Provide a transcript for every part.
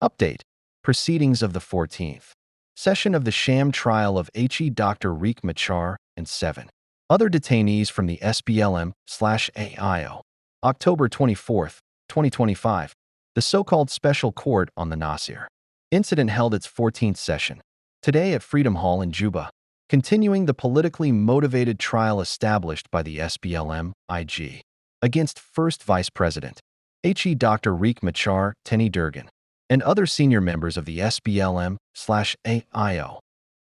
Update. Proceedings of the 14th session of the sham trial of HE Dr. Riek Machar and 7 other detainees from the SPLM/AIO. October 24, 2025. The so-called Special Court on the Nasir incident held its 14th session today at Freedom Hall in Juba, continuing the politically motivated trial established by the SPLM-IG against First Vice President HE Dr. Riek Machar, Tenny Durgan, and other senior members of the SPLM/AIO.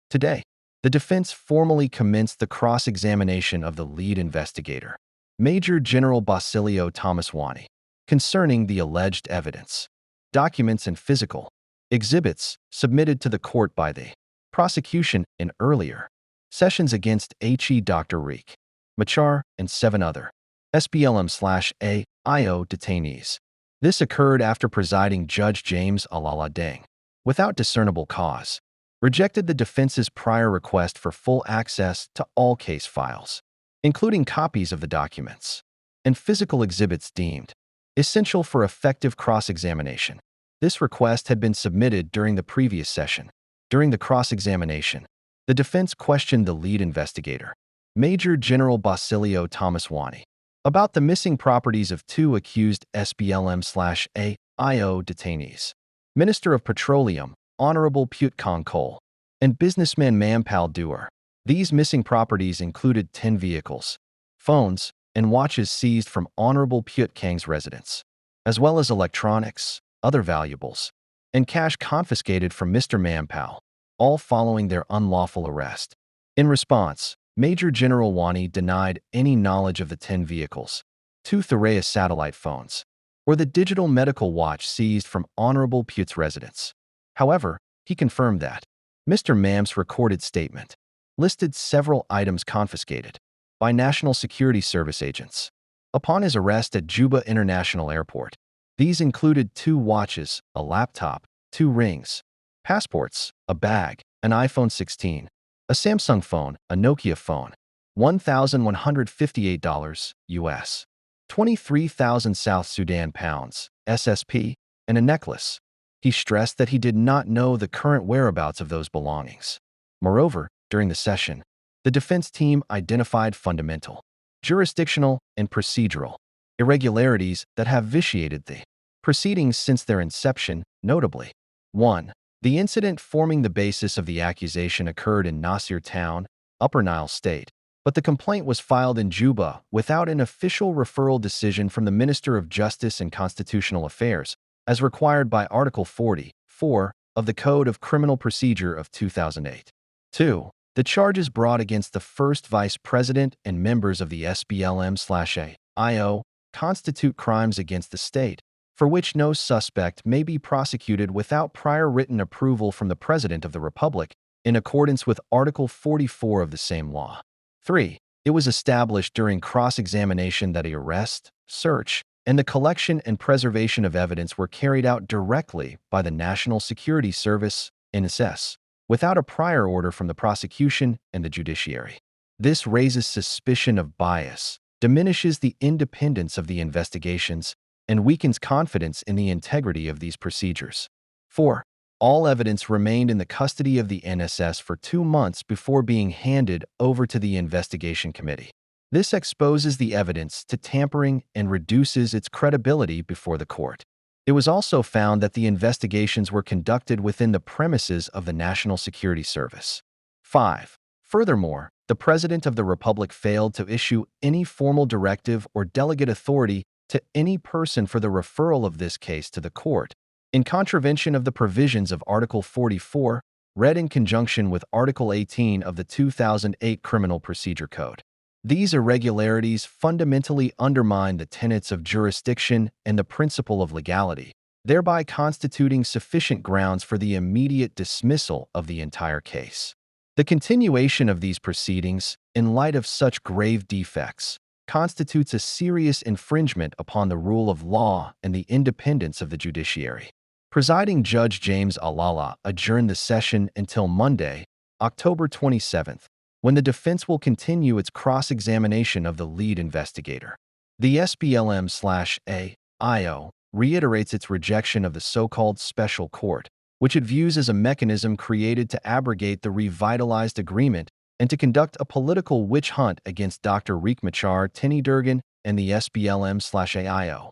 Today, the defense formally commenced the cross-examination of the lead investigator, Major General Basilio Thomas Wani, concerning the alleged evidence, documents, and physical exhibits submitted to the court by the prosecution in earlier sessions against HE Dr. Riek Machar and 7 other SPLM/AIO detainees. This occurred after presiding Judge James Alala Deng, without discernible cause, rejected the defense's prior request for full access to all case files, including copies of the documents and physical exhibits deemed essential for effective cross-examination. This request had been submitted during the previous session. During the cross-examination, the defense questioned the lead investigator, Major General Basilio Thomas Wani, about the missing properties of 2 accused SPLM/AIO detainees, Minister of Petroleum, Honorable Put Kong Cole, and businessman Mampal Duer. These missing properties included 10 vehicles, phones, and watches seized from Honorable Put Kang's residence, as well as electronics, other valuables, and cash confiscated from Mr. Mampal, all following their unlawful arrest. In response, Major General Wani denied any knowledge of the 10 vehicles, 2 Thuraya satellite phones, or the digital medical watch seized from Honorable Put's residence. However, he confirmed that Mr. Mam's recorded statement listed several items confiscated by National Security Service agents upon his arrest at Juba International Airport. These included 2 watches, a laptop, 2 rings, passports, a bag, an iPhone 16, a Samsung phone, a Nokia phone, $1,158 US, 23,000 South Sudan pounds, SSP, and a necklace. He stressed that he did not know the current whereabouts of those belongings. Moreover, during the session, the defense team identified fundamental, jurisdictional, and procedural irregularities that have vitiated the proceedings since their inception, notably. 1. The incident forming the basis of the accusation occurred in Nasir Town, Upper Nile State, but the complaint was filed in Juba without an official referral decision from the Minister of Justice and Constitutional Affairs, as required by Article 44 of the Code of Criminal Procedure of 2008. 2. The charges brought against the first vice president and members of the SPLM/AIO constitute crimes against the state, for which no suspect may be prosecuted without prior written approval from the President of the Republic, in accordance with Article 44 of the same law. 3. It was established during cross-examination that the arrest, search, and the collection and preservation of evidence were carried out directly by the National Security Service, NSS, without a prior order from the prosecution and the judiciary. This raises suspicion of bias, diminishes the independence of the investigations, and weakens confidence in the integrity of these procedures. 4. All evidence remained in the custody of the NSS for 2 months before being handed over to the investigation committee. This exposes the evidence to tampering and reduces its credibility before the court. It was also found that the investigations were conducted within the premises of the National Security Service. 5. Furthermore, the President of the Republic failed to issue any formal directive or delegate authority to any person for the referral of this case to the court, in contravention of the provisions of Article 44, read in conjunction with Article 18 of the 2008 Criminal Procedure Code. These irregularities fundamentally undermine the tenets of jurisdiction and the principle of legality, thereby constituting sufficient grounds for the immediate dismissal of the entire case. The continuation of these proceedings, in light of such grave defects, constitutes a serious infringement upon the rule of law and the independence of the judiciary. Presiding Judge James Alala adjourned the session until Monday, October 27th, when the defense will continue its cross-examination of the lead investigator. The SPLM/AIO reiterates its rejection of the so-called special court, which it views as a mechanism created to abrogate the revitalized agreement and to conduct a political witch hunt against Dr. Riek Machar Durgan and the SPLM/AIO.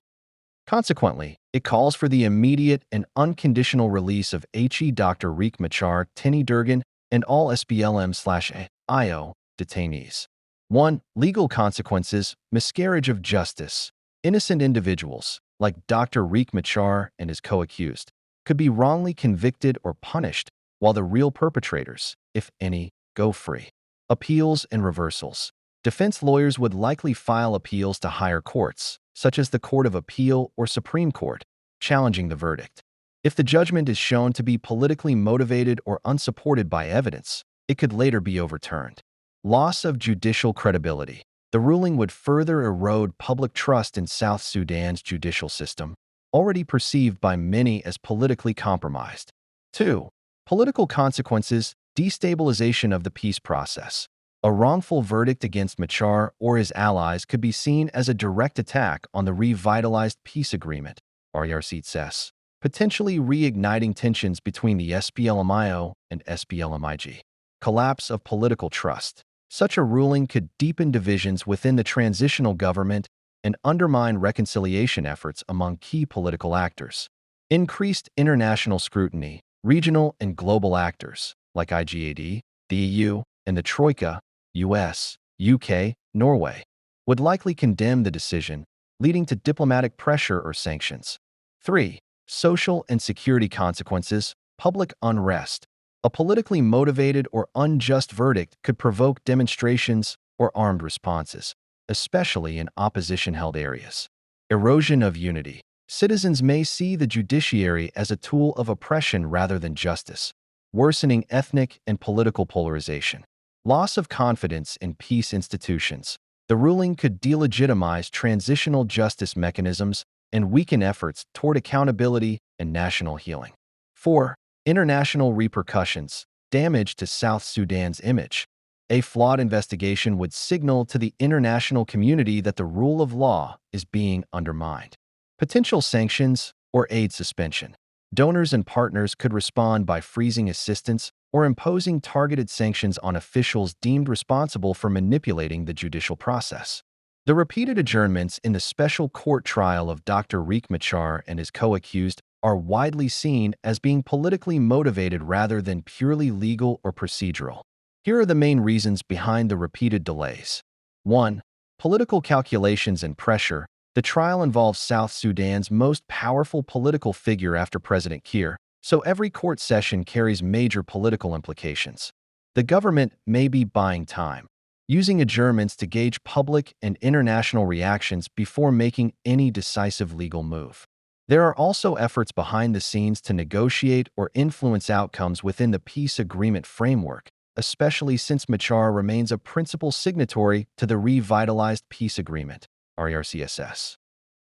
Consequently, it calls for the immediate and unconditional release of Dr. Riek Machar Durgan and all SPLM/AIO detainees. 1. Legal consequences: miscarriage of justice. Innocent individuals, like Dr. Riek Machar and his co-accused, could be wrongly convicted or punished, while the real perpetrators, if any, go free. Appeals and reversals. Defense lawyers would likely file appeals to higher courts, such as the Court of Appeal or Supreme Court, challenging the verdict. If the judgment is shown to be politically motivated or unsupported by evidence, it could later be overturned. Loss of judicial credibility. The ruling would further erode public trust in South Sudan's judicial system, already perceived by many as politically compromised. 2. Political consequences: destabilization of the peace process. A wrongful verdict against Machar or his allies could be seen as a direct attack on the revitalized peace agreement, RCS, potentially reigniting tensions between the SPLMIO and SPLMIG. Collapse of political trust. Such a ruling could deepen divisions within the transitional government and undermine reconciliation efforts among key political actors. Increased international scrutiny. Regional and global actors, like IGAD, the EU, and the Troika, US, UK, Norway, would likely condemn the decision, leading to diplomatic pressure or sanctions. 3. Social and security consequences. Public unrest. A politically motivated or unjust verdict could provoke demonstrations or armed responses, especially in opposition-held areas. Erosion of unity. Citizens may see the judiciary as a tool of oppression rather than justice, worsening ethnic and political polarization. Loss of confidence in peace institutions. The ruling could delegitimize transitional justice mechanisms and weaken efforts toward accountability and national healing. 4. International repercussions. Damage to South Sudan's image. A flawed investigation would signal to the international community that the rule of law is being undermined. Potential sanctions or aid suspension. Donors and partners could respond by freezing assistance or imposing targeted sanctions on officials deemed responsible for manipulating the judicial process. The repeated adjournments in the special court trial of Dr. Riek Machar and his co-accused are widely seen as being politically motivated rather than purely legal or procedural. Here are the main reasons behind the repeated delays. 1. Political calculations and pressure. The trial involves South Sudan's most powerful political figure after President Kiir, so every court session carries major political implications. The government may be buying time, using adjournments to gauge public and international reactions before making any decisive legal move. There are also efforts behind the scenes to negotiate or influence outcomes within the peace agreement framework, especially since Machar remains a principal signatory to the revitalized peace agreement, RCS.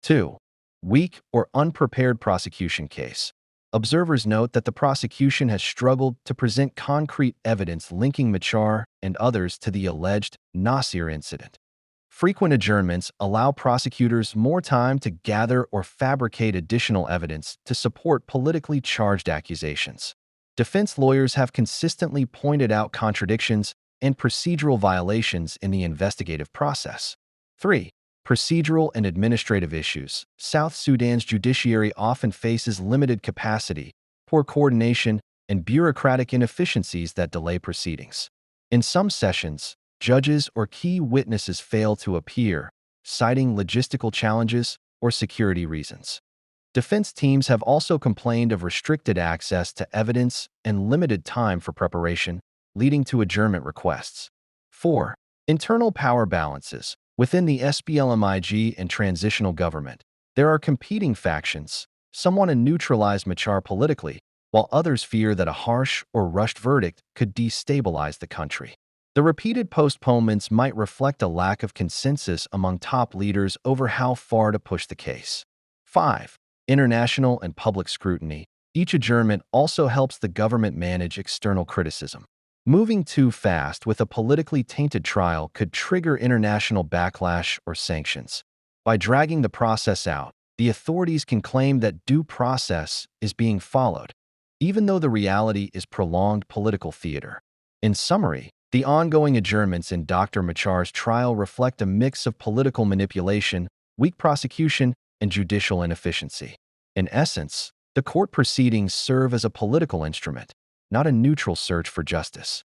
2. Weak or unprepared prosecution case. Observers note that the prosecution has struggled to present concrete evidence linking Machar and others to the alleged Nasir incident. Frequent adjournments allow prosecutors more time to gather or fabricate additional evidence to support politically charged accusations. Defense lawyers have consistently pointed out contradictions and procedural violations in the investigative process. 3. Procedural and administrative issues. South Sudan's judiciary often faces limited capacity, poor coordination, and bureaucratic inefficiencies that delay proceedings. In some sessions, judges or key witnesses fail to appear, citing logistical challenges or security reasons. Defense teams have also complained of restricted access to evidence and limited time for preparation, leading to adjournment requests. 4. Internal power balances. Within the SPLMIG and transitional government, there are competing factions. Some want to neutralize Machar politically, while others fear that a harsh or rushed verdict could destabilize the country. The repeated postponements might reflect a lack of consensus among top leaders over how far to push the case. 5. International and public scrutiny. Each adjournment also helps the government manage external criticism. Moving too fast with a politically tainted trial could trigger international backlash or sanctions. By dragging the process out, the authorities can claim that due process is being followed, even though the reality is prolonged political theater. In summary, the ongoing adjournments in Dr. Macahar's trial reflect a mix of political manipulation, weak prosecution, and judicial inefficiency. In essence, the court proceedings serve as a political instrument, not a neutral search for justice.